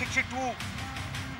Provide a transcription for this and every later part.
62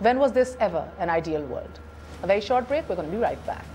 when was this ever an ideal world? A very short break, we're going to be right back.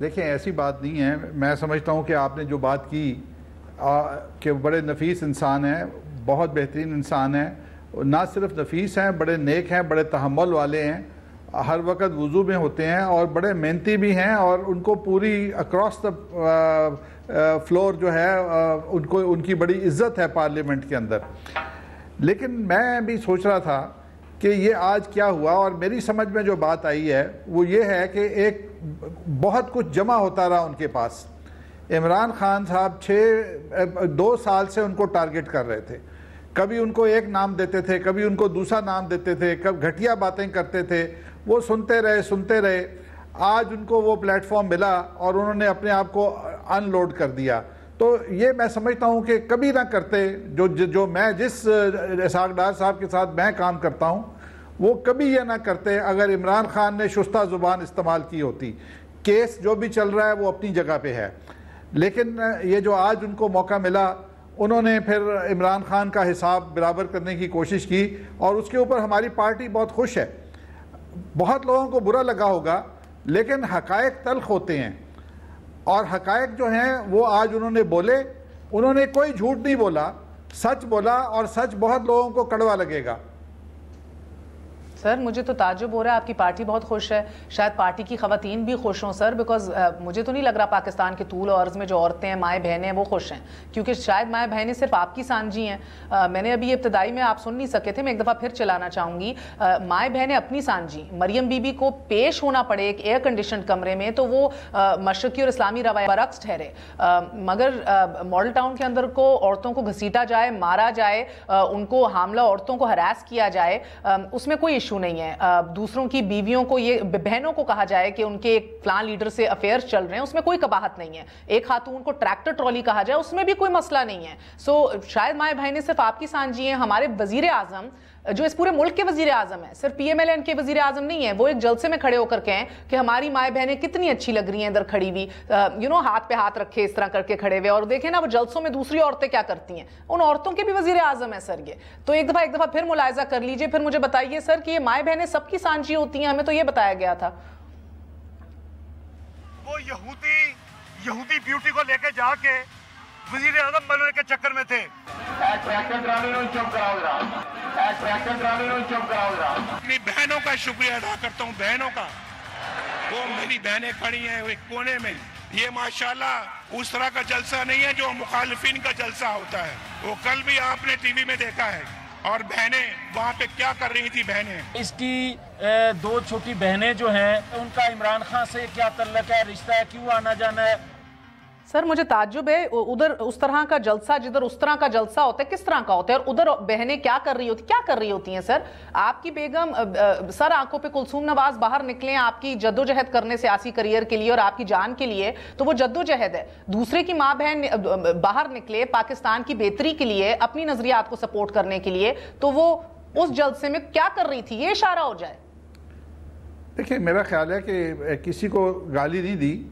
دیکھیں ایسی بات نہیں ہے. میں سمجھتا ہوں کہ آپ نے جو بات کی کہ بڑے نفیس انسان ہیں, بہت بہترین انسان ہیں, نہ صرف نفیس ہیں, بڑے نیک ہیں, بڑے تحمل والے ہیں, ہر وقت وضو میں ہوتے ہیں اور بڑے محنتی بھی ہیں, اور ان کو پوری اکراس دا فلور جو ہے ان کی بڑی عزت ہے پارلیمنٹ کے اندر. لیکن میں بھی سوچ رہا تھا کہ یہ آج کیا ہوا, اور میری سمجھ میں جو بات آئی ہے وہ یہ ہے کہ ایک بہت کچھ جمع ہوتا رہا ان کے پاس. عمران خان صاحب 2 سال سے ان کو ٹارگٹ کر رہے تھے. کبھی ان کو ایک نام دیتے تھے, کبھی ان کو دوسرا نام دیتے تھے, کبھی گھٹیا باتیں کرتے تھے. وہ سنتے رہے. آج ان کو وہ پلیٹ فارم ملا اور انہوں نے اپنے آپ کو ان لوڈ کر دیا. تو یہ میں سمجھتا ہوں کہ کبھی نہ کرتے. جو میں جس اسحاق ڈار صاحب کے ساتھ میں کام کرتا ہوں وہ کبھی یہ نہ کرتے اگر عمران خان نے شستہ زبان استعمال کی ہوتی. کیس جو بھی چل رہا ہے وہ اپنی جگہ پہ ہے, لیکن یہ جو آج ان کو موقع ملا, انہوں نے پھر عمران خان کا حساب برابر کرنے کی کوشش کی, اور اس کے اوپر ہماری پارٹی بہت خوش ہے. بہت لوگوں کو برا لگا ہوگا, لیکن حقائق تلخ ہوتے ہیں, اور حقائق جو ہیں وہ آج انہوں نے بولے. انہوں نے کوئی جھوٹ نہیں بولا, سچ بولا, اور سچ بہت لوگوں کو کڑوا لگے گا. سر مجھے تو تعجب ہو رہا ہے, آپ کی پارٹی بہت خوش ہے, شاید پارٹی کی خواتین بھی خوش ہوں سر, بیکاز مجھے تو نہیں لگ رہا پاکستان کے طول و عرض میں جو عورتیں ہیں, مائیں بہنیں ہیں, وہ خوش ہیں, کیونکہ شاید مائیں بہنیں صرف آپ کی سانجی ہیں. میں نے ابھی ابتدائی میں آپ سن نہیں سکے تھے, میں ایک دفعہ پھر چلانا چاہوں گی. مائیں بہنیں اپنی سانجی, مریم بی بی کو پیش ہونا پڑے ایک ایئر کنڈیشنڈ کمرے میں, تو وہ مشرقی اور اسلامی روایت برعکس ٹھہرے. مگر ماڈل ٹاؤن کے اندر کو عورتوں کو گھسیٹا جائے, مارا جائے, ان کو حاملہ عورتوں کو ہراس کیا جائے, اس میں کوئی ایشو نہیں ہے. دوسروں کی بیویوں کو, یہ بہنوں کو کہا جائے کہ ان کے ایک فلان لیڈر سے افیئرز چل رہے ہیں, اس میں کوئی قباحت نہیں ہے. ایک خاتون کو ٹریکٹر ٹرالی کہا جائے, اس میں بھی کوئی مسئلہ نہیں ہے. سو شاید مائیں بہنیں صرف آپ کی سانجی ہیں. ہمارے وزیر اعظم جو اس پورے ملک کے وزیر اعظم ہیں, صرف پی ایم ایل این کے وزیر اعظم نہیں ہیں, وہ ایک جلسے میں کھڑے ہو کر کہیں کہ ہماری مائیں بہنیں کتنی اچھی لگ رہی ہیں ادھر کھڑی ہوئی, ہاتھ پہ ہاتھ رکھے اس طرح کر کے کھڑے ہوئے, اور دیکھیں نا وہ جلسوں میں دوسری عورتیں کیا کرتی ہیں. ان عورتوں کے بھی وزیر اعظم ہیں سر یہ. تو ایک دفعہ پھر ملاحظہ کر لیجئے, پھر مجھے بتائیے سر کہ یہ مائیں بہنیں سب کی سانجی ہوتی ہیں, ہمیں تو یہ بتایا گیا تھا. وہ یہودی بیوٹی کو لے کے جا کے وزیر اعظم بننے کے چکر میں تھے. اپنی بہنوں کا شکریہ ادا کرتا ہوں, بہنوں کا. وہ میری بہنیں کھڑی ہیں ایک کونے میں. یہ ماشاءاللہ اس طرح کا جلسہ نہیں ہے جو مخالفین کا جلسہ ہوتا ہے. وہ کل بھی آپ نے ٹی وی میں دیکھا ہے, اور بہنیں وہاں پہ کیا کر رہی تھی. بہنیں, اس کی 2 چھوٹی بہنیں جو ہیں, ان کا عمران خان سے کیا تعلق ہے, رشتہ ہے, کیوں آنا جانا ہے. سر مجھے تعجب ہے, ادھر اس طرح کا جلسہ, جدھر اس طرح کا جلسہ ہوتا ہے, کس طرح کا ہوتا ہے, اور ادھر بہنیں کیا کر رہی ہوتی ہیں سر. آپ کی بیگم سر آنکھوں پہ کلثوم نواز باہر نکلیں آپ کی جدوجہد کرنے سیاسی کریئر کے لیے اور آپ کی جان کے لیے, تو وہ جدوجہد ہے. دوسرے کی ماں بہن باہر نکلے پاکستان کی بہتری کے لیے, اپنی نظریات کو سپورٹ کرنے کے لیے, تو وہ اس جلسے میں کیا کر رہی تھی, یہ اشارہ ہو جائے. دیکھیں میرا خیال ہے کہ کسی کو گالی نہیں دی,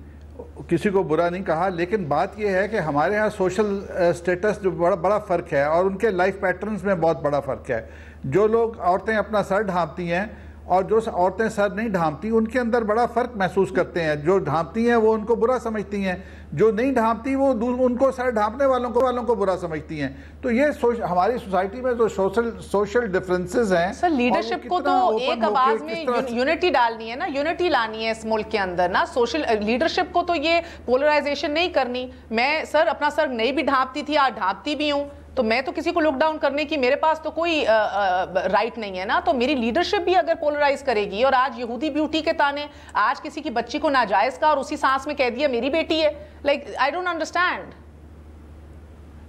کسی کو برا نہیں کہا, لیکن بات یہ ہے کہ ہمارے ہاں سوشل سٹیٹس جو بڑا فرق ہے, اور ان کے لائف پیٹرنز میں بہت بڑا فرق ہے. جو لوگ عورتیں اپنا سر ڈھانپتی ہیں اور جو عورتیں سر نہیں ڈھانپتی, ان کے اندر بڑا فرق محسوس کرتے ہیں. جو ڈھانپتی ہیں وہ ان کو برا سمجھتی ہیں, جو نہیں ڈھانپتی وہ ان کو سر ڈھانپنے والوں کو برا سمجھتی ہیں. تو یہ ہماری سوسائٹی میں جو سوشل ڈفرینسز ہیں. سر لیڈرشپ کو تو ایک آواز میں یونٹی ڈالنی ہے نا, یونٹی لانی ہے اس ملک کے اندر نا. سوشل لیڈرشپ کو تو یہ پولرائزیشن نہیں کرنی. میں سر اپنا سر نہیں بھی ڈھانپتی تھی, آج ڈھانپتی بھی ہوں, تو میں تو کسی کو لک ڈاؤن کرنے کی میرے پاس تو کوئی رائٹ نہیں ہے نا. تو میری لیڈرشپ بھی اگر پولرائز کرے گی, اور آج یہودی بیوٹی کے تانے, آج کسی کی بچی کو ناجائز کا اور اسی سانس میں کہہ دیا میری بیٹی ہے, لائک آئی ڈونٹ انڈرسٹینڈ.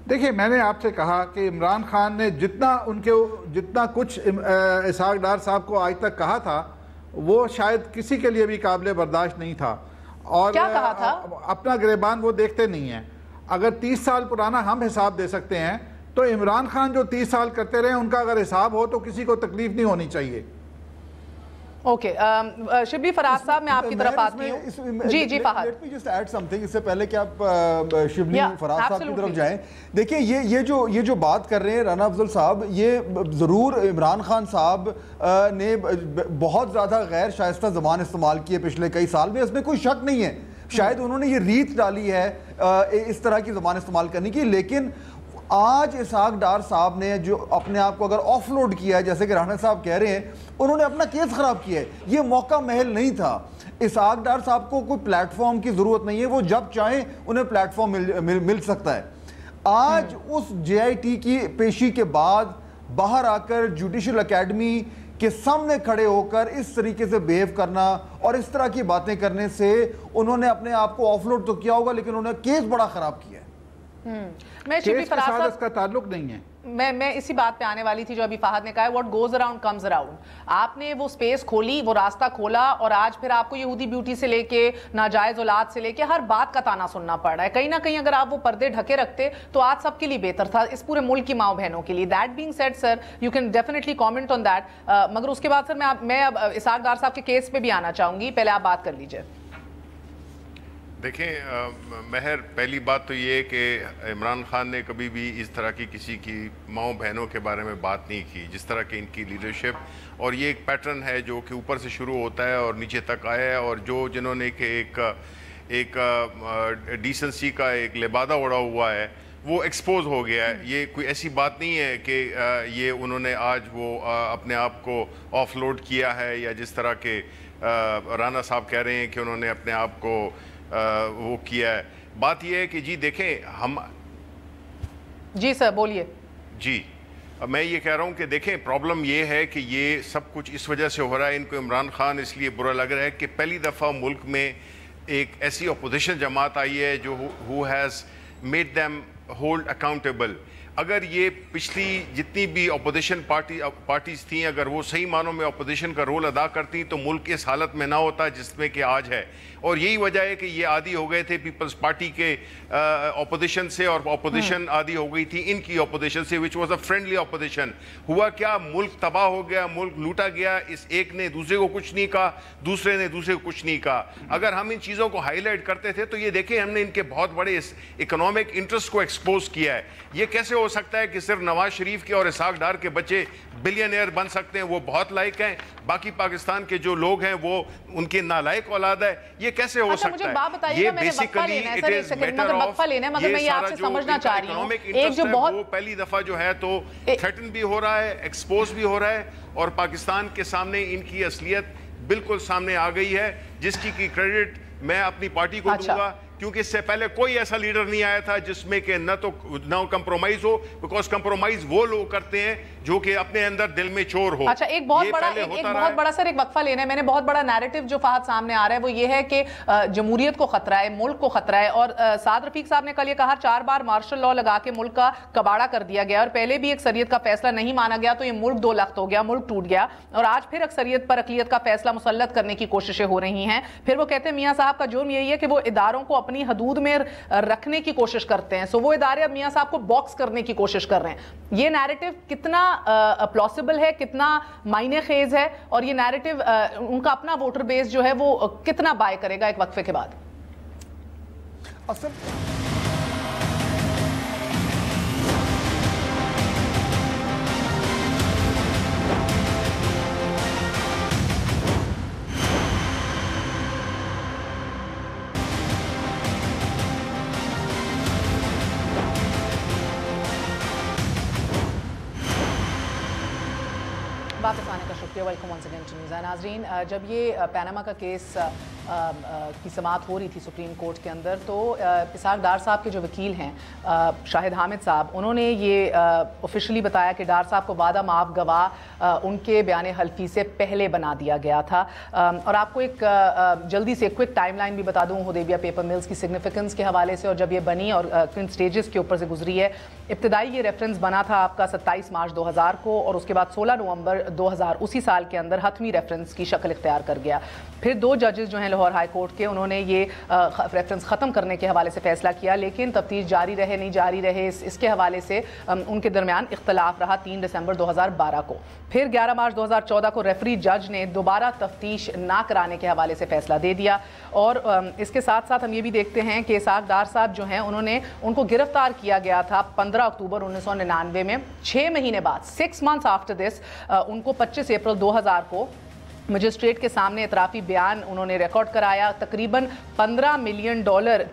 دیکھیں میں نے آپ سے کہا کہ عمران خان نے جتنا کچھ اسحاق ڈار صاحب کو آج تک کہا تھا, وہ شاید کسی کے لیے بھی قابل برداشت نہیں تھا. اور کیا کہا تھا؟ اپنا گریبان وہ دیکھتے نہیں ہیں. اگر 30 سال پرانا ہم حساب دے سکتے ہیں, تو عمران خان جو 30 سال کرتے رہے ان کا اگر حساب ہو تو کسی کو تکلیف نہیں ہونی چاہیے. اوکے شبلی فراز صاحب میں آپ کی طرف آتی ہوں. جی Fahad. Let me just add something اس سے پہلے کہ آپ شبلی فراز صاحب کی طرف جائیں. دیکھیں یہ جو بات کر رہے ہیں رانا افضل صاحب, یہ ضرور عمران خان صاحب نے بہت زیادہ غیر شائستہ زبان استعمال کی ہے پچھلے کئی سال میں, اس میں کوئی شک نہیں ہے. شاید انہوں نے یہ ریت ڈالی ہے اس طرح کی زبان استعمال کرنے کی, لیکن آج اسحاق ڈار صاحب نے جو اپنے آپ کو اگر آف لوڈ کیا ہے, جیسے کہ رانا صاحب کہہ رہے ہیں, انہوں نے اپنا کیس خراب کیا ہے. یہ موقع محل نہیں تھا. اسحاق ڈار صاحب کو کوئی پلیٹ فارم کی ضرورت نہیں ہے, وہ جب چاہیں انہیں پلیٹ فارم مل سکتا ہے. آج اس جے آئی ٹی کی پیشی کے بعد باہر آ کر جوڈیشل اکیڈمی کے سامنے کھڑے ہو کر اس طریقے سے بیہیو کرنا اور اس طرح کی باتیں کرنے سے انہوں نے اپنے آپ کو آف لوڈ تو کیا ہوگا, لیکن انہوں نے کیس بڑا خراب کیا ہے. کیس کے ساتھ اس کا تعلق نہیں ہے. میں اسی بات پہ آنے والی تھی جو ابھی فہد نے کہا ہے, what goes around comes around. آپ نے وہ سپیس کھولی, وہ راستہ کھولا, اور آج پھر آپ کو یہودی بیوٹی سے لے کے ناجائز اولاد سے لے کے ہر بات کا تانا سننا پڑ رہا ہے. کہیں نہ کہیں اگر آپ وہ پردے ڈھکے رکھتے تو آج سب کے لیے بہتر تھا, اس پورے ملک کی ماؤں بہنوں کے لیے. That being said sir, you can definitely comment on that. مگر اس کے بعد سر میں اب اسحاق ڈار صاحب کے کیس پہ بھی آنا چاہوں گی, پہلے آپ بات کر لیجئے. دیکھیں مہر, پہلی بات تو یہ ہے کہ عمران خان نے کبھی بھی اس طرح کی کسی کی ماؤں بہنوں کے بارے میں بات نہیں کی, جس طرح کی ان کی لیڈرشپ, اور یہ ایک پیٹرن ہے جو کہ اوپر سے شروع ہوتا ہے اور نیچے تک آیا ہے. اور جنہوں نے کہ ایک ڈیسنسی کا ایک لبادہ اڑا ہوا ہے وہ ایکسپوز ہو گیا ہے. یہ کوئی ایسی بات نہیں ہے کہ یہ انہوں نے آج وہ اپنے آپ کو آف لوڈ کیا ہے, یا جس طرح کے رانا صاحب کہہ رہے ہیں کہ انہوں نے اپنے آپ کو وہ کیا ہے. بات یہ ہے کہ جی دیکھیں ہم, جی سر بولیے. جی میں یہ کہہ رہا ہوں کہ دیکھیں پرابلم یہ ہے کہ یہ سب کچھ اس وجہ سے ہو رہا ہے. ان کو عمران خان اس لیے برا لگ رہا ہے کہ پہلی دفعہ ملک میں ایک ایسی اپوزیشن جماعت آئی ہے جو who has made them hold accountable. اگر یہ پچھلی جتنی بھی اپوزیشن پارٹیز تھیں, اگر وہ صحیح معنوں میں اپوزیشن کا رول ادا کرتی تو ملک اس حالت میں نہ ہوتا جس میں کہ آج ہے. اور یہی وجہ ہے کہ یہ عادی ہو گئے تھے پیپلز پارٹی کے اپوزیشن سے, اور اپوزیشن عادی ہو گئی تھی ان کی اپوزیشن سے, which was a friendly opposition. ہوا کیا, ملک تباہ ہو گیا, ملک لوٹا گیا. اس ایک نے دوسرے کو کچھ نہیں کہا, دوسرے نے دوسرے کو کچھ نہیں کہا. اگر ہم ان چیزوں کو ہائی لائٹ کرتے تھے تو یہ دیکھیں ہم نے ان کے بہت بڑے اکنامک انٹرسٹ کو ایکسپوز کیا ہے. یہ کیسے ہو سکتا ہے کہ صرف نواز شریف کے اور اسحاق ڈار کے بچے بلینئر بن سکتے ہیں, وہ بہت لائق ہیں, باقی پاکستان کے جو لوگ ہیں وہ ان کے نالائق اولاد ہے. یہ کیسے ہو سکتا ہے؟ یہ basically it is matter of, یہ سارا جو اکنامک انٹرسٹ ہے وہ پہلی دفعہ جو ہے تو تھریٹن بھی ہو رہا ہے, ایکسپوز بھی ہو رہا ہے, اور پاکستان کے سامنے ان کی اصلیت بالکل سامنے آ گئی ہے, جس کی کریڈٹ میں اپنی پارٹی کو دوں گا, کیونکہ اس سے پہلے کوئی ایسا لیڈر نہیں آیا تھا جس میں کہ نہ کمپرومائز ہو, بیکاز کمپرومائز وہ لوگ کرتے ہیں جو کہ اپنے اندر دل میں چور ہو. اچھا ایک بہت بڑا سر ایک وقفہ لینا ہے, میں نے بہت بڑا نیریٹو جو فہد سامنے آ رہا ہے وہ یہ ہے کہ جمہوریت کو خطرہ ہے, ملک کو خطرہ ہے, اور سعد رفیق صاحب نے کل یہ کہا 4 بار مارشل لاء لگا کے ملک کا کباڑا کر دیا گیا, اور پہلے بھی اکثریت کا فیصلہ نہیں مانا گیا تو یہ ملک 2 لخت ہو گیا, ملک ٹوٹ گیا, اور آج پھر اکثریت پر اقلیت کا فیصلہ مسلط کرنے کی کوششیں ہو رہی ہیں. پھر وہ کہتے ہیں میاں صاحب کا جرم یہی ہے کہ وہ اداروں کو اپنی حدود میں رکھنے کی کوشش کرتے ہیں, سو وہ ادارے اب میاں صاحب کو باکس کرنے کی کوشش کر رہے ہیں. یہ نیریٹو کتنا پلاسبل ہے, کتنا معنی خیز ہے, اور یہ نیریٹو ان کا اپنا ووٹر بیس جو ہے وہ کتنا بائے کرے گا ایک وقفے کے بعد؟ واپس آنے کا شکریہ. Welcome once again to news. ناظرین, جب یہ پیناما کا کیس کی سماعت ہو رہی تھی سپریم کورٹ کے اندر, تو اسحاق ڈار صاحب کے جو وکیل ہیں شاہد حامد صاحب, انہوں نے یہ آفیشلی بتایا کہ ڈار صاحب کو وعدہ معاف گواہ ان کے بیان حلفی سے پہلے بنا دیا گیا تھا. اور آپ کو ایک جلدی سے کوئک ٹائم لائن بھی بتا دوں حدیبیہ پیپر ملز کی سگنیفیکنس کے حوالے سے, اور جب یہ بنی اور کن سٹیجز کے اوپر سے گزری ہے. ابتدائی یہ ریفرنس بنا تھا آپ کا 27 مارچ 2000 کو اور اس کے بعد 16 نومبر 2000 اسی سال کے اندر حتمی ریفرنس کی شکل اختیار کر گیا. پھر 2 ججز جو ہیں لاہور ہائی کورٹ کے انہوں نے یہ ریفرنس ختم کرنے کے حوالے سے فیصلہ کیا, لیکن تفتیش جاری رہے نہیں جاری رہے اس کے حوالے سے ان کے درمیان اختلاف رہا 3 دسمبر 2012 کو. پھر 11 مارچ 2014 کو ریفری جج نے دوبارہ تفتیش نہ کرانے کے حوالے سے فیصلہ دے دیا. اور اس کے ساتھ ساتھ ہم یہ بھی دیکھتے ہیں کہ اسحاق ڈار صاحب جو ہیں ان کو گرفتار کیا گیا تھا 15 اکتوبر 1999 میں. 6 مہینے بعد 6 months after this ان کو 25 اپریل 2000 کو مجسٹریٹ کے سامنے اعترافی بیان انہوں نے ریکارڈ کرایا. تقریباً $15 ملین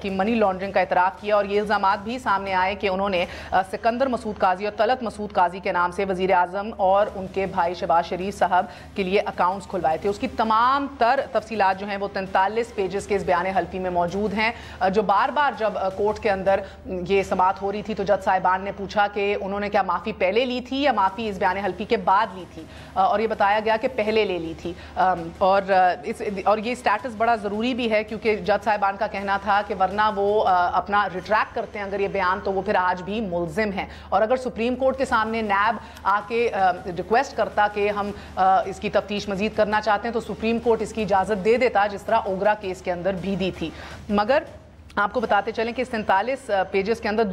کی منی لانڈرنگ کا اعتراف کیا اور یہ الزامات بھی سامنے آئے کہ انہوں نے سکندر مسعود قاضی اور طلعت مسعود قاضی کے نام سے وزیر اعظم اور ان کے بھائی شہباز شریف صاحب کے لیے اکاؤنٹس کھلوائے تھے. اس کی تمام تر تفصیلات جو ہیں وہ 43 پیجز کے اس بیان حلفی میں موجود ہیں, جو بار بار جب کورٹ کے اندر یہ سماعت ہو رہی تھی تو جج صاحبان نے پوچھا کہ انہوں نے کیا معافی پہلے لی تھی یا معافی اس بیان حلفی کے بعد لی تھی, اور یہ بتایا گیا کہ پہلے لے لی تھی. اور یہ سٹیٹس بڑا ضروری بھی ہے کیونکہ جج صاحبان کا کہنا تھا کہ ورنہ وہ اپنا ریٹریکٹ کرتے ہیں اگر یہ بیان تو وہ پھر آج بھی ملزم ہیں. اور اگر سپریم کورٹ کے سامنے نیب آ کے ریکویسٹ کرتا کہ ہم اس کی تفتیش مزید کرنا چاہتے ہیں تو سپریم کورٹ اس کی اجازت دے دیتا, جس طرح اوگرا کیس کے اندر بھی دی تھی. مگر آپ کو بتاتے چلیں کہ اس 43 پیجز کے اندر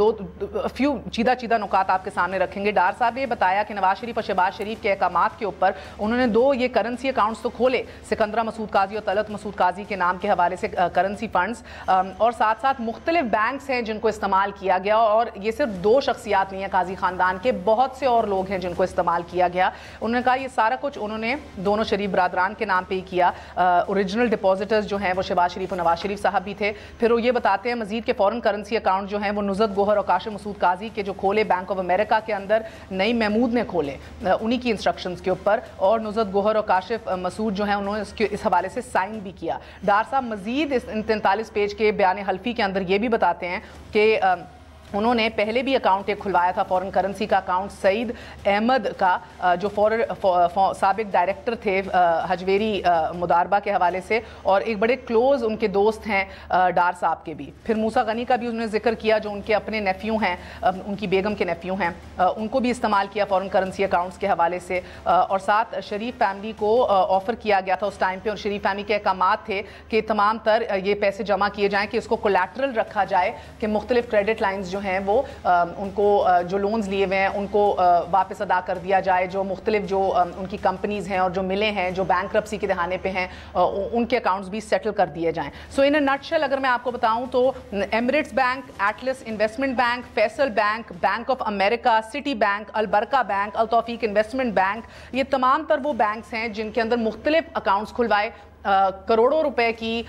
فیو چیدہ نکات آپ کے سامنے رکھیں گے. ڈار صاحب نے یہ بتایا کہ نواز شریف اور شہباز شریف کے احکامات کے اوپر انہوں نے 2 یہ کرنسی اکاؤنٹس تو کھولے, سکندرہ مسعود قاضی اور طلعت مسعود قاضی کے نام کے حوالے سے کرنسی فنڈز, اور ساتھ ساتھ مختلف بینکس ہیں جن کو استعمال کیا گیا. اور یہ صرف 2 شخصیات نہیں ہیں قاضی خاندان کے, بہت سے اور لوگ ہیں جن کو استعمال کیا گیا. انہوں نے کہا یہ سارا کچھ انہوں نے دونوں شریف برادران کے نام پہ ہی کیا. اوریجنل ڈپازیٹرز جو ہیں وہ شہباز شریف اور نواز شریف صاحب بھی تھے. پھر وہ یہ بتاتے ہیں مزید کے فورن کرنسی اکاؤنٹ جو ہیں وہ نزت گوہر اور کاشف مسعود قاضی کے جو کھولے بینک آف امریکہ کے اندر نئی محمود نے کھولے انہی کی انسٹرکشنز کے اوپر, اور نزت گوہر اور کاشف مسعود جو ہیں انہوں نے اس حوالے سے سائن بھی کیا. ڈار صاحب مزید اس 43 پیج کے بیان حلفی کے اندر یہ بھی بتاتے ہیں کہ انہوں نے پہلے بھی اکاؤنٹ ایک کھلوایا تھا فورن کرنسی کا اکاؤنٹ سعید احمد کا, جو سابق ڈائریکٹر تھے حجویری مداربہ کے حوالے سے, اور ایک بڑے کلوز ان کے دوست ہیں ڈار صاحب کے بھی. پھر موسیٰ غنی کا بھی انہوں نے ذکر کیا جو ان کے اپنے نیفیو ہیں, ان کی بیگم کے نیفیو ہیں, ان کو بھی استعمال کیا فورن کرنسی اکاؤنٹس کے حوالے سے. اور ساتھ شریف فیملی کو آفر کیا گیا تھا اس ٹائم پہ, اور شریف فیملی کے احکامات تھے کہ تمام تر یہ پیسے جمع کیے جائیں کہ اس کو کولیٹرل رکھا جائے کہ مختلف کریڈٹ لائنز جو ہیں وہ ان کو جو لونز لیے ہوئے ہیں ان کو واپس ادا کر دیا جائے, جو مختلف جو ان کی کمپنیز ہیں اور جو ملیں ہیں جو بینکرپسی کے دہانے پہ ہیں ان کے اکاؤنٹس بھی سیٹل کر دیے جائیں. سو ان اے نٹ شیل اگر میں آپ کو بتاؤں تو Emirates bank, Atlas investment bank, Faysal bank, bank of America, Citi bank, البرکہ بینک, التوفیق انویسٹمنٹ بینک, یہ تمام تر وہ بینکس ہیں جن کے اندر مختلف اکاؤنٹس کھلوائے, کروڑوں روپے کی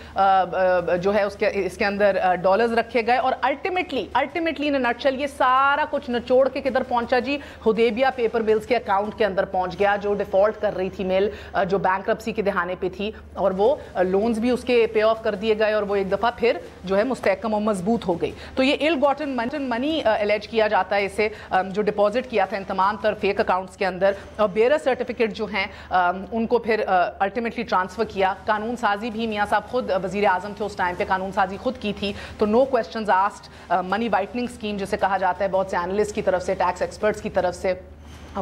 جو ہے اس کے اندر ڈالرز رکھے گئے. اور الٹیمیٹلی ان نٹشل یہ سارا کچھ نچوڑ کے کدھر پہنچا جی, حدیبیہ پیپر بلز کے اکاؤنٹ کے اندر پہنچ گیا جو ڈیفالٹ کر رہی تھی مل, جو بینکرپسی کے دہانے پہ تھی, اور وہ لونز بھی اس کے پے آف کر دیے گئے اور وہ ایک دفعہ پھر جو ہے مستحکم و مضبوط ہو گئی. تو یہ ill gotten money الیج کیا جاتا ہے اسے, جو ڈپازٹ کیا تھا ان تمام تر فیک اکاؤنٹس کے اندر, اور بیرر سرٹیفکیٹ جو ہیں ان کو پھر الٹیمیٹلی ٹرانسفر کیا. قانون سازی بھی میاں صاحب خود وزیر اعظم تھے اس ٹائم پہ, قانون سازی خود کی تھی, تو نو کوسچنز آسکڈ منی وائٹننگ اسکیم جسے کہا جاتا ہے بہت سے اینالسٹ کی طرف سے, ٹیکس ایکسپرٹس کی طرف سے,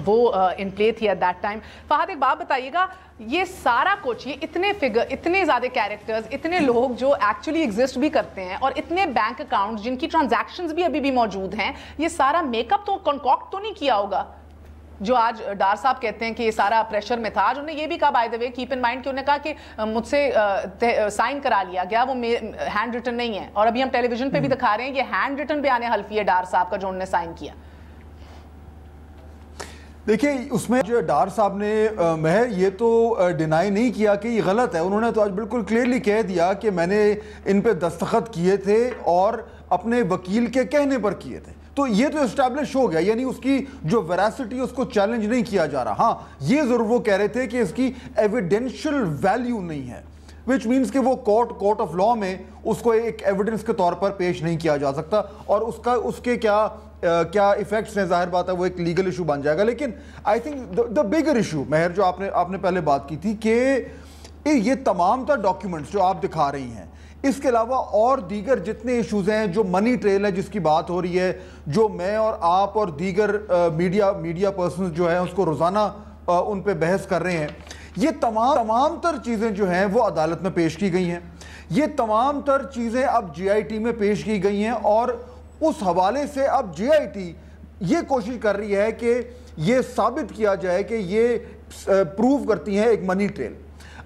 وہ ان پلے تھی ایٹ دیٹ ٹائم. فہد ایک بات بتائیے گا, یہ سارا کچھ, یہ اتنے فگر, اتنے زیادہ کیریکٹرز, اتنے لوگ جو ایکچولی ایگزسٹ بھی کرتے ہیں اور اتنے بینک اکاؤنٹس جن کی ٹرانزیکشنز بھی ابھی بھی موجود ہیں, یہ سارا میک اپ تو کنکاکٹ تو نہیں کیا ہوگا جو آج ڈار صاحب کہتے ہیں کہ یہ سارا پریشر میں تھا. آج انہوں نے یہ بھی کہا by the way, keep in mind کہ انہوں نے کہا کہ مجھ سے سائن کرا لیا گیا, وہ ہینڈ ریٹن نہیں ہے, اور ابھی ہم ٹیلی ویژن پہ بھی دکھا رہے ہیں یہ ہینڈ ریٹن بیان حلفی ہے ڈار صاحب کا جو انہوں نے سائن کیا. دیکھیں اس میں جو ڈار صاحب نے مہر یہ تو ڈینائی نہیں کیا کہ یہ غلط ہے, انہوں نے تو آج بالکل کلیئرلی کہہ دیا کہ میں نے ان پہ دستخط کیے تھے اور اپنے وکیل کے کہنے پر کیے تھے. تو یہ تو اسٹیبلش ہو گیا, یعنی اس کی جو ویراسٹی اس کو چیلنج نہیں کیا جا رہا. ہاں یہ ضرور وہ کہہ رہے تھے کہ اس کی ایویڈینشل ویلیو نہیں ہے, وچ مینس کہ وہ کورٹ آف لا میں اس کو ایک ایویڈنس کے طور پر پیش نہیں کیا جا سکتا, اور اس کے کیا ایفیکٹس ہیں ظاہر بات ہے وہ ایک لیگل ایشو بن جائے گا. لیکن I think the bigger issue مہر جو آپ نے پہلے بات کی تھی کہ یہ تمام تر ڈاکیومنٹس جو آپ دکھا رہی ہیں, اس کے علاوہ اور دیگر جتنے ایشوز ہیں, جو منی ٹریل ہے جس کی بات ہو رہی ہے, جو میں اور آپ اور دیگر میڈیا پرسنز جو ہیں اس کو روزانہ ان پہ بحث کر رہے ہیں, یہ تمام تر چیزیں جو ہیں وہ عدالت میں پیش کی گئی ہیں. یہ تمام تر چیزیں اب جے آئی ٹی میں پیش کی گئی ہیں, اور اس حوالے سے اب جے آئی ٹی یہ کوشش کر رہی ہے کہ یہ ثابت کیا جائے کہ یہ پروف کرتی ہیں ایک منی ٹریل.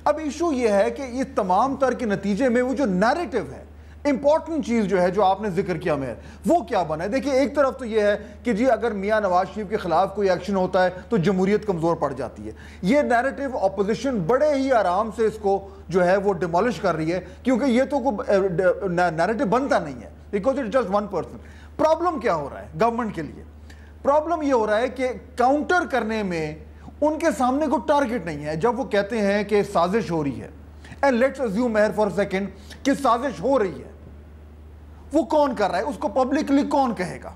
اب ایشو یہ ہے کہ یہ تمام تر کے نتیجے میں وہ جو نیریٹو ہے, امپورٹنٹ چیز جو ہے جو آپ نے ذکر کیا میں, وہ کیا بنا ہے. دیکھیں ایک طرف تو یہ ہے کہ جی اگر میاں نواز شریف کے خلاف کوئی ایکشن ہوتا ہے تو جمہوریت کمزور پڑ جاتی ہے. یہ نیریٹو اپوزیشن بڑے ہی آرام سے اس کو جو ہے وہ ڈیمولش کر رہی ہے, کیونکہ یہ تو کوئی نیریٹو بنتا نہیں ہے, because it just one person. Problem کیا ہو رہا ہے گورنمنٹ کے لیے؟ پرابلم یہ ہو رہا ہے کہ کاؤنٹر کرنے میں ان کے سامنے کوئی ٹارگٹ نہیں ہے. جب وہ کہتے ہیں کہ سازش ہو رہی ہے, and let's assume here for a second کہ سازش ہو رہی ہے, وہ کون کر رہا ہے؟ اس کو پبلکلی کون کہے گا؟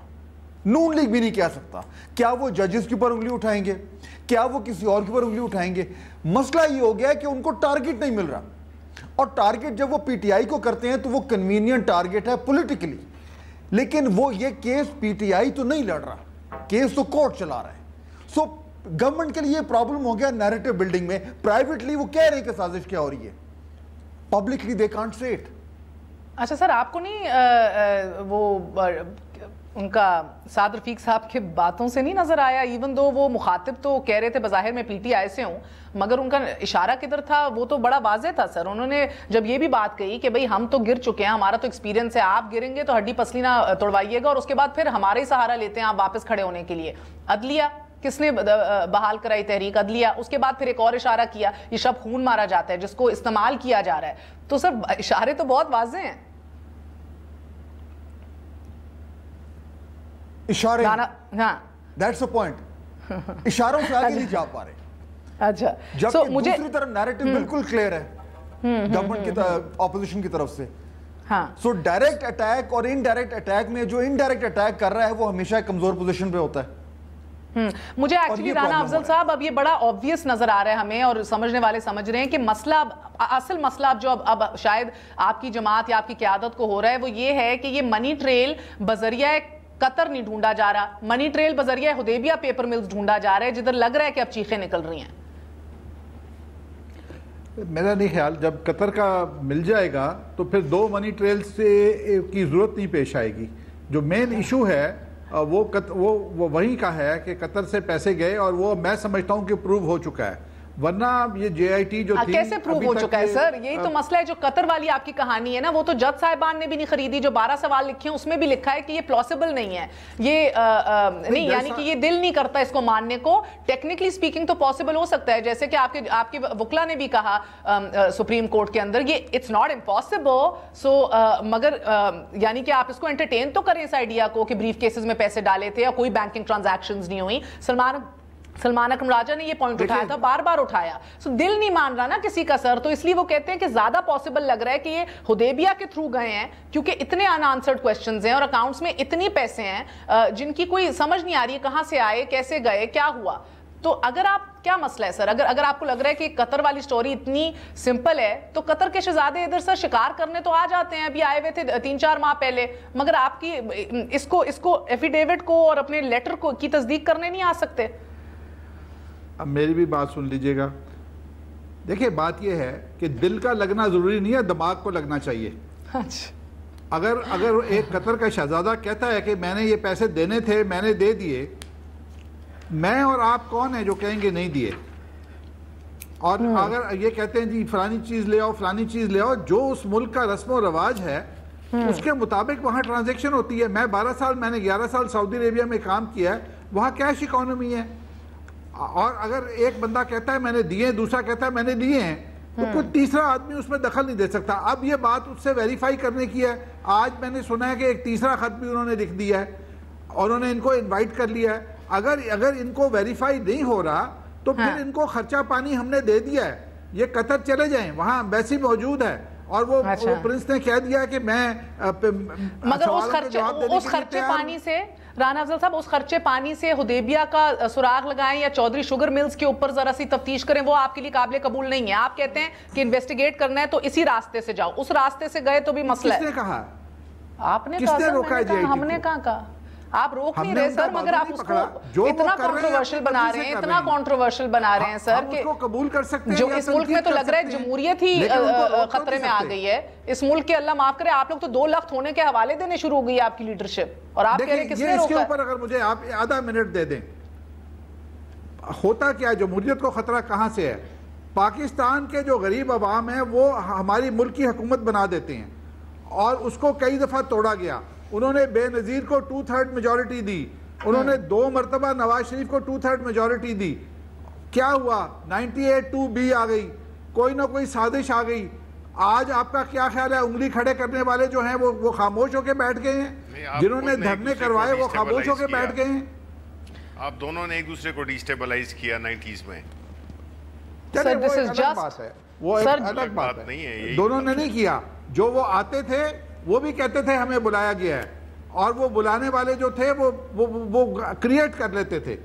نون لیگ بھی نہیں کہہ سکتا. کیا وہ ججز کے اوپر انگلی اٹھائیں گے؟ کیا وہ کسی اور کے اوپر انگلی اٹھائیں گے؟ مسئلہ یہ ہو گیا ہے کہ ان کو ٹارگٹ نہیں مل رہا, اور ٹارگٹ جب وہ پی ٹی آئی کو کرتے ہیں تو وہ کنوینینٹ ٹارگٹ ہے پولیٹیکلی, لیکن وہ یہ کیس پی ٹی آئی تو نہیں لڑ رہا, کیس تو کورٹ چلا رہا ہے. سو گورنمنٹ کے لیے پرابلم ہو گیا نیریٹو بلڈنگ میں. پرائیویٹلی وہ کہہ رہے ہیں کہ سازش کیا ہو رہی ہے, publicly they can't say it. اچھا سر, آپ کو نہیں وہ ان کا سعد رفیق صاحب کے باتوں سے نہیں نظر آیا, ایون دو وہ مخاطب تو کہہ رہے تھے بظاہر میں پی ٹی آئی سے ہوں, مگر ان کا اشارہ کدھر تھا وہ تو بڑا واضح تھا سر. انہوں نے جب یہ بھی بات کہی کہ بھئی ہم تو گر چکے ہیں, ہمارا تو ایکسپیرینس ہے, آپ گریں گے تو ہڈی پسلی نہ توڑوائیے گا, اور اس کے بعد پھر ہمارا ہی سہارا لیتے ہیں آپ واپس کھڑے ہونے کے لیے. عدلیہ کس نے بحال کرائی؟ تحریک عدلیہ. اس کے بعد پھر ایک اور اشارہ کیا, یہ شب خون مارا جاتا ہے جس کو استعمال کیا جا رہا ہے. تو سر اشارے تو بہت واضح ہیں. اشارے, ہاں دیٹس اے پوائنٹ. اشاروں سے آگے نہیں جا پا رہے. اچھا, جبکہ دوسری طرف نیریٹو بالکل کلیئر ہے گورنمنٹ کی اپوزیشن کی طرف سے. ہاں, سو ڈائریکٹ اٹیک اور انڈائریکٹ اٹیک میں جو انڈائریکٹ اٹیک کر رہا ہے وہ ہمیشہ ایک کمزور پوزیشن پہ ہوتا ہے. مجھے ایکچولی رانا افضل صاحب اب یہ بڑا آبویس نظر آ رہا ہے ہمیں, اور سمجھنے والے سمجھ رہے ہیں کہ مسئلہ, اصل مسئلہ جو اب شاید آپ کی جماعت یا آپ کی قیادت کو ہو رہا ہے وہ یہ ہے کہ یہ منی ٹریل بذریعہ قطر نہیں ڈھونڈا جا رہا, منی ٹریل بذریعہ حدیبیہ پیپر ملز ڈھونڈا جا رہا ہے, جدھر لگ رہا ہے کہ اب چیخیں نکل رہی ہیں. میرا نہیں خیال جب قطر کا مل جائے گا تو پھر دو منی ٹریل سے کی ضرورت نہیں پیش آئے گی. جو مین ایشو ہے وہ وہیں کا ہے کہ قطر سے پیسے گئے, اور وہ میں سمجھتا ہوں کہ پروو ہو چکا ہے. ورنہ یہ جے آئی ٹی جو تھی کیسے پروو ہو چکا ہے سر؟ یہی تو مسئلہ ہے. جو قطر والی آپ کی کہانی ہے نا, وہ تو جج صاحبان نے بھی نہیں خریدی. جو 12 سوال لکھے ہیں اس میں بھی لکھا ہے کہ یہ پلاسبل نہیں ہے, یہ نہیں, یعنی کہ یہ دل نہیں کرتا اس کو ماننے کو. ٹیکنیکلی سپیکنگ تو پاسبل ہو سکتا ہے, جیسے کہ آپ کے وکلا نے بھی کہا سپریم کورٹ کے اندر, یہ اٹس ناٹ امپاسبل. سو مگر یعنی کہ آپ اس کو انٹرٹین تو کریں اس آئیڈیا کو کہ بریف کیسز میں پیسے ڈالے تھے یا کوئی بینکنگ ٹرانزیکشنز نہیں ہوئی. سلمان اکرم راجہ نے یہ پوائنٹ اٹھایا تھا, بار بار اٹھایا. سو دل نہیں مان رہا نا کسی کا سر, تو اس لیے وہ کہتے ہیں کہ زیادہ پاسبل لگ رہا ہے کہ یہ حدیبیہ کے تھرو گئے ہیں, کیونکہ اتنے ان آنسرڈ کوسچنز ہیں اور اکاؤنٹس میں اتنی پیسے ہیں جن کی کوئی سمجھ نہیں آ رہی ہے کہاں سے آئے, کیسے گئے, کیا ہوا. تو اگر آپ, کیا مسئلہ ہے سر, اگر آپ کو لگ رہا ہے کہ قطر والی سٹوری اتنی سمپل ہے تو قطر کے شہزادے ادھر سر شکار کرنے تو آ جاتے ہیں, ابھی آئے ہوئے تھے 3-4 ماہ پہلے, مگر آپ کی اس کو ایفیڈیوٹ کو اور اپنے لیٹر کو کی تصدیق کرنے نہیں آ سکتے. اب میری بھی بات سن لیجئے گا. دیکھیں بات یہ ہے کہ دل کا لگنا ضروری نہیں ہے, دماغ کو لگنا چاہیے. اگر ایک قطر کا شہزادہ کہتا ہے کہ میں نے یہ پیسے دینے تھے, میں نے دے دیے, میں اور آپ کون ہیں جو کہیں گے نہیں دیے؟ اور اگر یہ کہتے ہیں جی فلانی چیز لے آؤ, فلانی چیز لے آؤ, جو اس ملک کا رسم و رواج ہے اس کے مطابق وہاں ٹرانزیکشن ہوتی ہے. میں 12 سال, میں نے 11 سال سعودی عربیہ میں کام کیا ہے, وہاں کیش اکانومی ہے. اور اگر ایک بندہ کہتا ہے میں نے دیے, دوسرا کہتا ہے میں نے دیے ہیں, تو کوئی تیسرا آدمی اس میں دخل نہیں دے سکتا. اب یہ بات اس سے ویریفائی کرنے کی ہے. آج میں نے سنا ہے کہ ایک تیسرا خط بھی انہوں نے لکھ دیا ہے اور انہوں نے ان کو انوائٹ کر لیا ہے. اگر ان کو ویریفائی نہیں ہو رہا تو پھر ان کو خرچہ پانی ہم نے دے دیا ہے, یہ قطر چلے جائیں, وہاں ایمبیسی موجود ہے, اور وہ پرنس نے کہہ دیا کہ میں مگر اس خرچے پانی سے رانا افضل صاحب اس خرچے پانی سے حدیبیہ کا سراغ لگائیں یا چودھری شوگر ملز کے اوپر ذرا سی تفتیش کریں، وہ آپ کے لیے قابل قبول نہیں ہے. آپ کہتے ہیں کہ انویسٹیگیٹ کرنا ہے تو اسی راستے سے جاؤ. اس راستے سے گئے تو بھی مسئلہ ہے. کس نے کہا؟ آپ نے کہا، ہم نے کہا آپ روک نہیں رہے سر، مگر آپ اس کو اتنا کنٹروورشل بنا رہے ہیں، اتنا کنٹروورشل بنا رہے ہیں سر کہ قبول کر سکتے ہیں. جو اس ملک میں تو لگ رہا ہے جمہوریت ہی خطرے میں آ گئی ہے اس ملک کے. اللہ معاف کرے، آپ لوگ تو 2 لخت ہونے کے حوالے دینے شروع ہو گئی آپ کی لیڈرشپ، اور آپ کہہ رہے ہیں کس نے روکا؟ اس کے اوپر اگر مجھے آپ آدھا منٹ دے دیں، ہوتا کیا جمہوریت کو خطرہ کہاں سے ہے؟ پاکستان کے جو غریب عوام ہیں وہ ہماری ملک کی حکومت بنا دیتے ہیں، اور اس کو کئی دفعہ توڑا گیا. انہوں نے بے نظیر کو 2/3 میجورٹی دی، انہوں نے 2 مرتبہ نواز شریف کو 2/3 میجورٹی دی. کیا ہوا؟ 98-2B آ گئی، کوئی نہ کوئی سازش آ گئی. آج آپ کا کیا خیال ہے؟ انگلی کھڑے کرنے والے جو ہیں وہ خاموش ہو کے بیٹھ گئے ہیں، جنہوں نے دھرنے کروائے وہ خاموش ہو کے بیٹھ گئے ہیں. آپ دونوں نے ایک دوسرے کو ڈیسٹیبلائز کیا 90s میں. چلے وہ الگ بات ہے، وہ الگ بات نہیں ہے. دونوں نے نہیں کیا. جو وہ آتے تھے وہ بھی کہتے تھے ہمیں بلایا گیا ہے، اور وہ بلانے والے جو تھے وہ کریٹ کر لیتے تھے.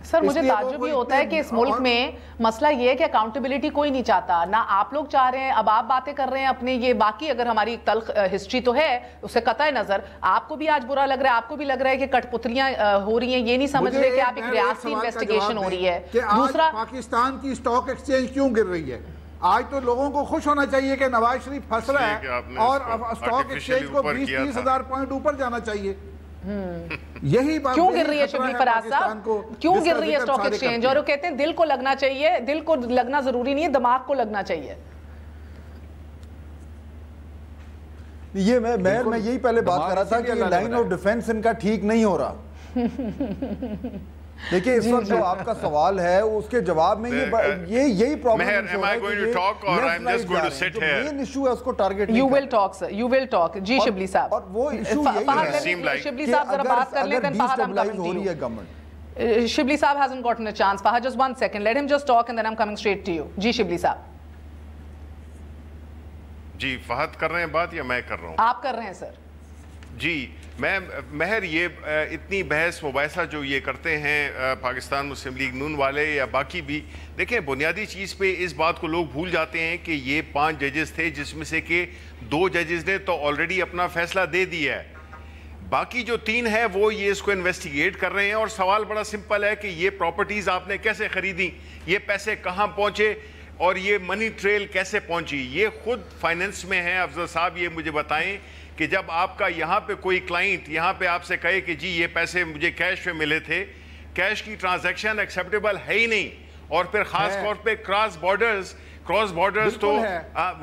سر مجھے تعجب یہ ہوتا ہے کہ اس ملک میں مسئلہ یہ ہے کہ اکاؤنٹیبلٹی کوئی نہیں چاہتا، نہ آپ لوگ چاہ رہے ہیں. اب آپ باتیں کر رہے ہیں اپنے یہ، باقی اگر ہماری تلخ ہسٹری تو ہے اسے قطع نظر آپ کو بھی آج برا لگ رہا ہے، آپ کو بھی لگ رہا ہے کہ کٹ پتلیاں ہو رہی ہیں، یہ نہیں سمجھ رہے کہ آپ ایک ریاستی انویسٹیگیشن ہو رہی ہے. دوسرا، پاکستان کی سٹاک ایکسچینج کیوں گر رہی ہے؟ آج تو لوگوں کو خوش ہونا چاہیے کہ نواز شریف پھنس رہا ہے، اور سٹاک ایکسچینج کو 20-30 ہزار پوائنٹ اوپر جانا چاہیے. یہی بات کیوں گر رہی ہے شبلی فراز صاحب؟ کیوں گر رہی ہے سٹاک ایکسچینج؟ اور وہ کہتے ہیں دل کو لگنا چاہیے. دل کو لگنا ضروری نہیں ہے، دماغ کو لگنا چاہیے. یہ میں یہی پہلے بات کر رہا تھا کہ لائن آف ڈیفنس ان کا ٹھیک نہیں ہو رہا. دیکھیں اس وقت جو آپ کا سوال ہے اس کے جواب میں یہی پرابلم مین ایشو ہے، اس کو target You will talk sir, you will talk. جی شبلی صاحب، اور وہ ایشو یہی ہے شبلی صاحب ذرا بات کر لیں، then Fahad I'm coming to you. Shibli صاحب hasn't gotten a chance. Fahad, just 1 second, let him just talk and then I'm coming straight to you. جی شبلی صاحب. جی فہد کر رہے ہیں بات یا میں کر رہا ہوں؟ آپ کر رہے ہیں سر. جی میں مہر یہ اتنی بحث مباحثہ جو یہ کرتے ہیں پاکستان مسلم لیگ نون والے یا باقی بھی، دیکھیں بنیادی چیز پہ اس بات کو لوگ بھول جاتے ہیں کہ یہ 5 ججز تھے، جس میں سے کہ 2 ججز نے تو آلریڈی اپنا فیصلہ دے دیا ہے. باقی جو 3 ہے وہ یہ اس کو انویسٹیگیٹ کر رہے ہیں. اور سوال بڑا سمپل ہے کہ یہ پراپرٹیز آپ نے کیسے خریدی، یہ پیسے کہاں پہنچے، اور یہ منی ٹریل کیسے پہنچی. یہ خود فائننس میں ہے. افضل صاحب یہ مجھے بتائیں کہ جب آپ کا یہاں پہ کوئی کلائنٹ یہاں پہ آپ سے کہے کہ جی یہ پیسے مجھے کیش میں ملے تھے، کیش کی ٹرانزیکشن ایکسیپٹیبل ہے ہی نہیں، اور پھر خاص طور پہ کراس بارڈرز تو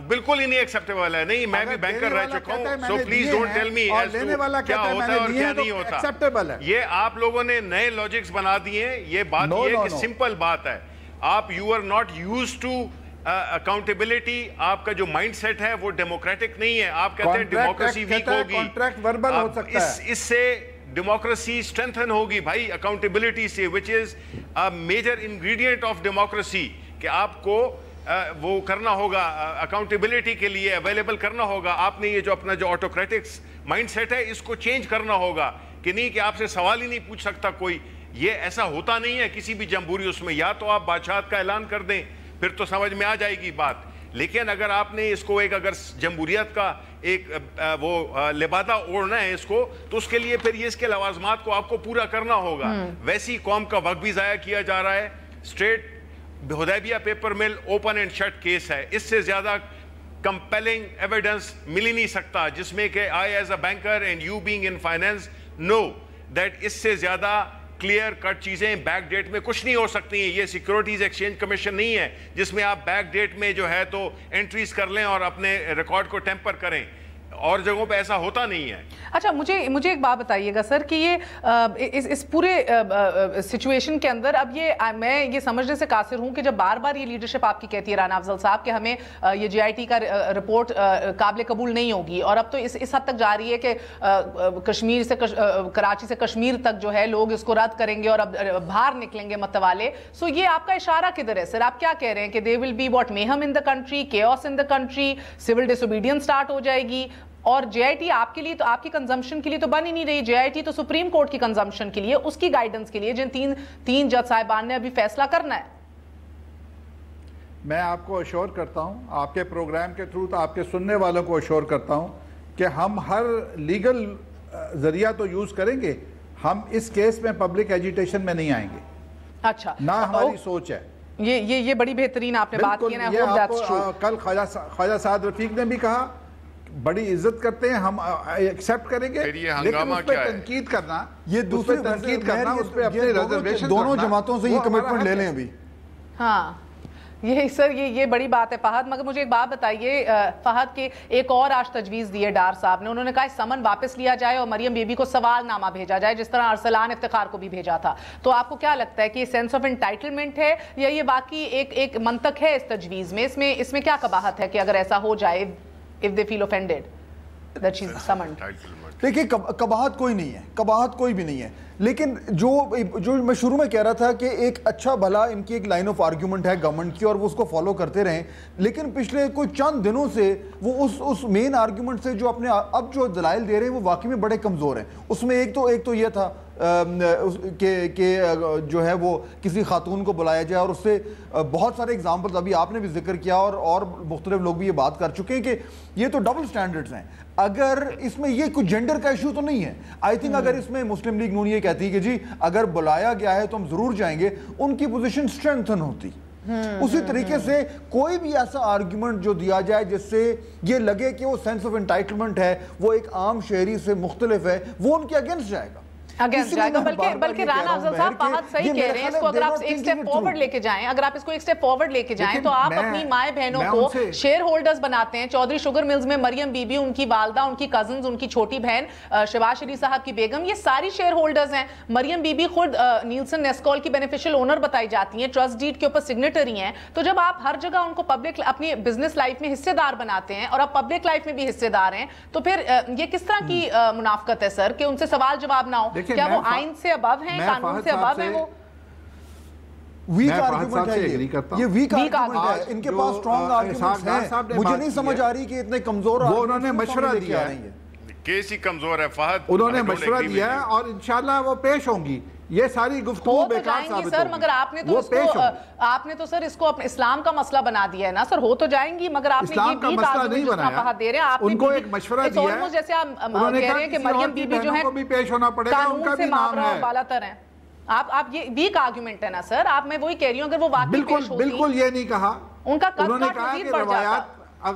بالکل ہی نہیں ایکسیپٹیبل ہے. نہیں میں بھی بینکر رہ چکا ہوں، so please don't tell me کیا ہوتا ہے اور کیا نہیں ہوتا. یہ آپ لوگوں نے نئے لاجکس بنا دیے ہیں. یہ بات یہ ہے کہ سمپل بات ہے، آپ you are not used to accountability. آپ کا جو مائنڈ سیٹ ہے وہ ڈیموکریٹک نہیں ہے. آپ کہتے ہیں ڈیموکریسی ویک ہوگی، اس سے ڈیموکریسی اسٹرینتھن ہوگی بھائی اکاؤنٹیبلٹی سے، وچ از اے میجر انگریڈینٹ آف ڈیموکریسی. کہ آپ کو وہ کرنا ہوگا، اکاؤنٹیبلٹی کے لیے اویلیبل کرنا ہوگا. آپ نے یہ جو اپنا جو آٹوکریٹکس مائنڈ سیٹ ہے اس کو چینج کرنا ہوگا، کہ نہیں کہ آپ سے سوال ہی نہیں پوچھ سکتا کوئی. یہ ایسا ہوتا نہیں ہے کسی بھی جمہوری اس میں. یا تو آپ بادشاہت کا اعلان کر دیں پھر تو سمجھ میں آ جائے گی بات. لیکن اگر آپ نے اس کو اگر جمہوریت کا ایک وہ لبادہ اوڑھنا ہے اس کو، تو اس کے لیے پھر یہ اس کے لوازمات کو آپ کو پورا کرنا ہوگا. ویسی قوم کا وقت بھی ضائع کیا جا رہا ہے. اسٹریٹ حدیبیہ پیپر مل اوپن اینڈ شٹ کیس ہے. اس سے زیادہ کمپیلنگ ایویڈنس مل ہی نہیں سکتا، جس میں کہ I as a banker and you being in finance know that اس سے زیادہ کلیئر کٹ چیزیں بیک ڈیٹ میں کچھ نہیں ہو سکتی ہیں. یہ سیکیورٹیز ایکسچینج کمیشن نہیں ہے جس میں آپ بیک ڈیٹ میں جو ہے تو انٹریز کر لیں اور اپنے ریکارڈ کو ٹیمپر کریں. اور جگہوں پہ ایسا ہوتا نہیں ہے. اچھا مجھے ایک بات بتائیے گا سر کہ یہ اس پورے سچویشن کے اندر اب میں یہ سمجھنے سے قاصر ہوں کہ جب بار بار یہ لیڈرشپ آپ کی کہتی ہے رانا افضل صاحب کہ ہمیں یہ جے آئی ٹی کا رپورٹ قابل قبول نہیں ہوگی، اور اب تو اس حد تک جا رہی ہے کہ کشمیر سے کراچی سے کشمیر تک جو ہے لوگ اس کو رد کریں گے اور اب باہر نکلیں گے متوالے. سو یہ آپ کا اشارہ کدھر ہے سر؟ آپ کیا کہہ رہے ہیں کہ they will be what mayhem in the country, chaos in the country, civil disobedience start ہو جائے گی؟ اور JIT آپ کے لیے تو آپ کی کنزمپشن کے لیے تو بن ہی نہیں رہی. JIT تو سپریم کورٹ کی کنزمپشن کے لیے, اس کی گائیڈنس کے لیے, جن تین جج صاحبان نے ابھی فیصلہ کرنا ہے. میں آپ کو اشور کرتا ہوں, آپ کے پروگرام کے تھرو تو آپ کے سننے والوں کو اشور کرتا ہوں کہ ہم ہر لیگل ذریعہ تو یوز کریں گے, ہم اس کیس میں پبلک ایجیٹیشن میں نہیں آئیں گے. اچھا, نہ ہماری سوچ ہے. یہ بڑی بہترین آپ نے بات کی نا. کل خواجہ سعد رفیق نے بھی کہا بڑی عزت کرتے ہیں, ہم ایکسیپٹ کریں گے, لیکن اس پہ تنقید کرنا, یہ دوسری تنقید کرنا, اس پہ اپنے ریزرویشن دونوں جماعتوں سے یہ کمٹمنٹ لے لیں ابھی. ہاں یہ سر یہ بڑی بات ہے فہد. مگر مجھے ایک بات بتائیے فہد, کہ ایک اور آج تجویز دی ہے ڈار صاحب نے. انہوں نے کہا سمن واپس لیا جائے اور مریم بی بی کو سوال نامہ بھیجا جائے, جس طرح ارسلان افتخار کو بھی بھیجا تھا. تو آپ کو کیا لگتا ہے کہ یہ سینس آف انٹائٹلمنٹ ہے یا یہ واقعی ایک منطق ہے اس تجویز میں؟ اس میں کیا قباحت ہے کہ اگر ایسا ہو جائے, if they feel offended that she's summoned? دیکھیں قباحت کوئی نہیں ہے, قباحت کوئی بھی نہیں ہے, لیکن جو میں شروع میں کہہ رہا تھا کہ ایک اچھا بھلا ان کی ایک لائن آف آرگیومنٹ ہے گورنمنٹ کی, اور وہ اس کو فالو کرتے رہیں, لیکن پچھلے کوئی چند دنوں سے وہ اس مین آرگیومنٹ سے جو اپنے اب جو دلائل دے رہے ہیں وہ واقعی میں بڑے کمزور ہیں. اس میں ایک تو یہ تھا کہ جو ہے وہ کسی خاتون کو بلایا جائے, اور اس سے بہت سارے اگزامپلز ابھی آپ نے بھی ذکر کیا اور مختلف لوگ بھی یہ بات کر چکے ہیں کہ یہ تو ڈبل سٹینڈرڈز ہیں. اگر اس میں یہ کوئی جینڈر کا ایشو تو نہیں ہے. آئی تھنک اگر اس میں مسلم لیگ نون یہ کہتی کہ جی اگر بلایا گیا ہے تو ہم ضرور جائیں گے, ان کی پوزیشن سٹرینتھن ہوتی. اسی طریقے سے کوئی بھی ایسا آرگیومنٹ جو دیا جائے جس سے یہ لگے کہ وہ سینس آف انٹائٹلمنٹ ہے, وہ ایک عام شہری سے مختلف ہے, وہ ان کے اگینسٹ جائے گا. بلکہ رانا افضل صاحب فہد صحیح کہہ رہے ہیں. اس کو اگر آپ ایک سٹیپ فارورڈ لے کے جائیں, تو آپ اپنی مائیں بہنوں کو شیئر ہولڈرز بناتے ہیں. چودھری شوگر ملز میں مریم بی بی, ان کی والدہ, ان کی کزنز, ان کی چھوٹی بہن شہباز شریف صاحب کی بیگم, یہ ساری شیئر ہولڈرز ہیں. مریم بی بی خود نیلسن نیسکول کی بینیفیشل اونر بتائی جاتی ہیں, ٹرسٹ ڈیڈ کے اوپر سگنیٹری ہیں. تو جب آپ ہر جگہ ان کو پبلک اپنی بزنس لائف میں حصے دار بناتے ہیں اور آپ پبلک لائف میں بھی حصے دار ہیں, تو پھر یہ کس طرح کی منافقت ہے سر کہ ان سے سوال جواب نہ ہو؟ کیا وہ آئین سے ابو ہیں, قانون سے ابو ہیں؟ وہ ویک آرگیومنٹ ہے, یہ ویک آرگیومنٹ ہے. ان کے پاس سٹرونگ آرگیومنٹس ہیں. مجھے نہیں سمجھ آ رہی کہ اتنے کمزور وہ انہوں نے مشورہ دیا ہے. کیس ہی کمزور ہے فہد, انہوں نے مشورہ دیا ہے اور انشاءاللہ وہ پیش ہوں گی. یہ ساری گفتگو بیکار ثابت سر, مگر آپ نے تو سر اس کو اپنے اسلام کا مسئلہ بنا دیا ہے نا سر. ہو تو جائیں گی, مگر آپ نے اسلام کا مسئلہ نہیں بنایا, ان کو ایک مشورہ دیا ہے. جیسے آپ کہہ رہے ہیں کہ مریم بی بی جو ہے قانون سے مابرا اور بالاتر ہیں. آپ یہ ویک آرگیومنٹ ہے نا سر. آپ میں وہی کہہ رہی ہوں, اگر وہ واقعی پیش ہوتی, بالکل یہ نہیں کہا. ان کا قد کاٹ مزید بڑھ جاتا.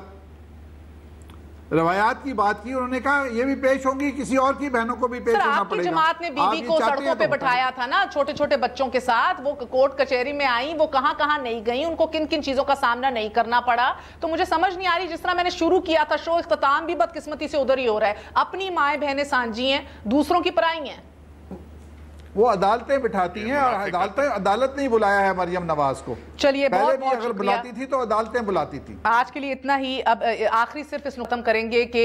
روایات کی بات کی, انہوں نے کہا یہ بھی پیش ہوں گی, کسی اور کی بہنوں کو بھی پیش ہونا پڑے گا. آپ کی جماعت نے بی بی کو سڑکوں پہ بٹھایا تھا نا چھوٹے چھوٹے بچوں کے ساتھ, وہ کورٹ کچہری میں آئیں, وہ کہاں کہاں نہیں گئیں, ان کو کن کن چیزوں کا سامنا نہیں کرنا پڑا. تو مجھے سمجھ نہیں آ رہی, جس طرح میں نے شروع کیا تھا شو, اختتام بھی بدقسمتی سے ادھر ہی ہو رہا ہے. اپنی مائیں بہنیں سانجی ہیں, دوسروں کی پرائی ہیں. وہ عدالتیں بٹھاتی ہیں, اور عدالت نہیں بلایا ہے مریم نواز کو. چلیے پہلے بھی اگر بلاتی تھی تو عدالتیں بلاتی تھی. آج کے لیے اتنا ہی. اب آخری صرف اس نقطہ کریں گے کہ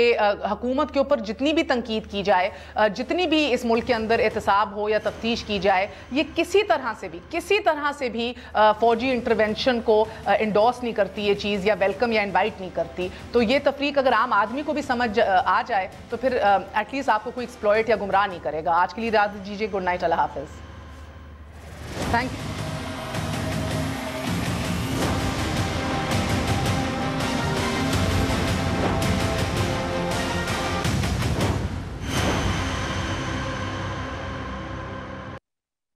حکومت کے اوپر جتنی بھی تنقید کی جائے, جتنی بھی اس ملک کے اندر احتساب ہو یا تفتیش کی جائے, یہ کسی طرح سے بھی فوجی انٹرونشن کو انڈورس نہیں کرتی یہ چیز, یا ویلکم یا انوائٹ نہیں کرتی. تو یہ تفریق اگر عام آدمی کو بھی سمجھ آ جائے تو پھر ایٹ لیسٹ آپ کو کوئی ایکسپلوئٹ یا گمراہ نہیں کرے گا. آج کے لیے اجازت دیجیے. گڈ نائٹ, اللہ حافظ. Thank you.